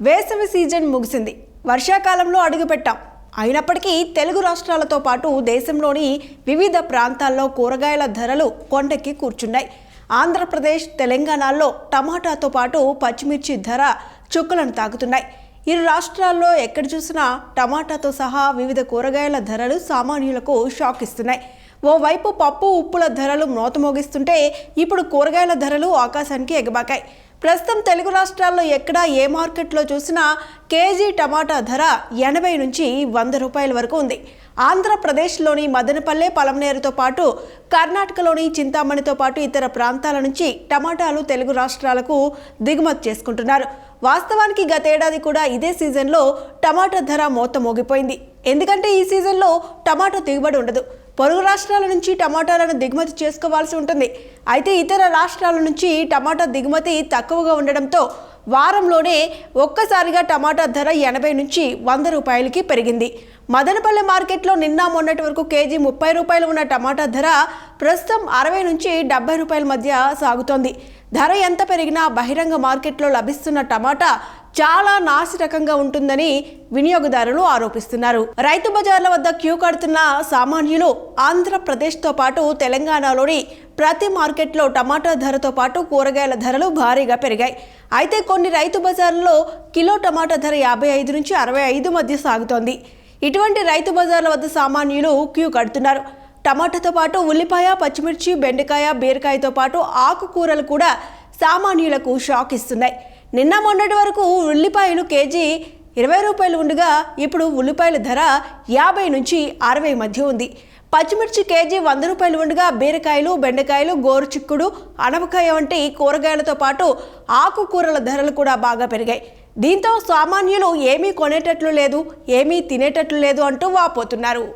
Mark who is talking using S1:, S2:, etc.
S1: వేసవి సీజన్ ముగిసింది. వర్షాకాలంలో అడుగుపెట్టాం. అయినప్పటికీ తెలుగు రాష్ట్రాలతో పాటు దేశంలోని వివిధ ప్రాంతాల్లో కూరగాయల ధరలు కొండెక్కి కూర్చున్నాయి. ఆంధ్రప్రదేశ్, తెలంగాణలో టమాటాతో పాటు పచ్చిమిర్చి ధర చుక్కలను తాకుతున్నాయి. ఇరు రాష్ట్రాల్లో ఎక్కడ చూసినా టమాటాతో సహా వివిధ కూరగాయల ధరలు సామాన్యులకు షాక్ ఇస్తున్నాయి. ఓవైపు పప్పు, ఉప్పుల ధరలు మోతమోగిస్తుంటే ఇప్పుడు కూరగాయల ధరలు ఆకాశానికి ఎగబాకాయి. ప్రస్తుతం తెలుగు రాష్ట్రాల్లో ఎక్కడ ఏ మార్కెట్లో చూసినా కేజీ టమాటా ధర 80 నుంచి 100 రూపాయల వరకు ఉంది. ఆంధ్రప్రదేశ్లోని మదనపల్లె, పలమనేరుతో పాటు కర్ణాటకలోని చింతామణితో పాటు ఇతర ప్రాంతాల నుంచి టమాటాలు తెలుగు రాష్ట్రాలకు దిగుమతి చేసుకుంటున్నారు. వాస్తవానికి గతేడాది కూడా ఇదే సీజన్లో టమాటా ధర మోత మోగిపోయింది. ఎందుకంటే ఈ సీజన్లో టమాటా దిగుబడి ఉండదు. పొరుగు రాష్ట్రాల నుంచి టమాటాలను దిగుమతి చేసుకోవాల్సి ఉంటుంది. అయితే ఇతర రాష్ట్రాల నుంచి టమాటా దిగుమతి తక్కువగా ఉండడంతో వారంలోనే ఒక్కసారిగా టమాటా ధర 80 నుంచి 100 రూపాయలకి పెరిగింది. మదనపల్లె మార్కెట్లో నిన్న మొన్నటి వరకు కేజీ 30 రూపాయలు ఉన్న టమాటా ధర ప్రస్తుతం 60 నుంచి 70 రూపాయల మధ్య సాగుతోంది. ధర ఎంత పెరిగినా బహిరంగ మార్కెట్లో లభిస్తున్న టమాటా చాలా నాసిరకంగా ఉంటుందని వినియోగదారులు ఆరోపిస్తున్నారు. రైతు బజార్ల వద్ద క్యూ కడుతున్న సామాన్యులు ఆంధ్రప్రదేశ్తో పాటు తెలంగాణలోని ప్రతి మార్కెట్లో టమాటా ధరతో పాటు కూరగాయల ధరలు భారీగా పెరిగాయి. అయితే కొన్ని రైతు బజార్లలో కిలో టమాటా ధర 55 నుంచి 65 మధ్య సాగుతోంది. ఇటువంటి రైతు బజార్ల వద్ద సామాన్యులు క్యూ కడుతున్నారు. టమాటాతో పాటు ఉల్లిపాయ, పచ్చిమిర్చి, బెండకాయ, బీరకాయతో పాటు ఆకుకూరలు కూడా సామాన్యులకు షాక్ ఇస్తున్నాయి. నిన్న మొన్నటి వరకు ఉల్లిపాయలు కేజీ 20 రూపాయలు ఉండగా ఇప్పుడు ఉల్లిపాయల ధర 50 నుంచి 60 మధ్య ఉంది. పచ్చిమిర్చి కేజీ 100 రూపాయలు ఉండగా బీరకాయలు, బెండకాయలు, గోరుచిక్కుడు, అనపకాయ వంటి కూరగాయలతో పాటు ఆకుకూరల ధరలు కూడా బాగా పెరిగాయి. దీంతో సామాన్యులు ఏమీ కొనేటట్లు లేదు, ఏమీ తినేటట్లు లేదు అంటూ వాపోతున్నారు.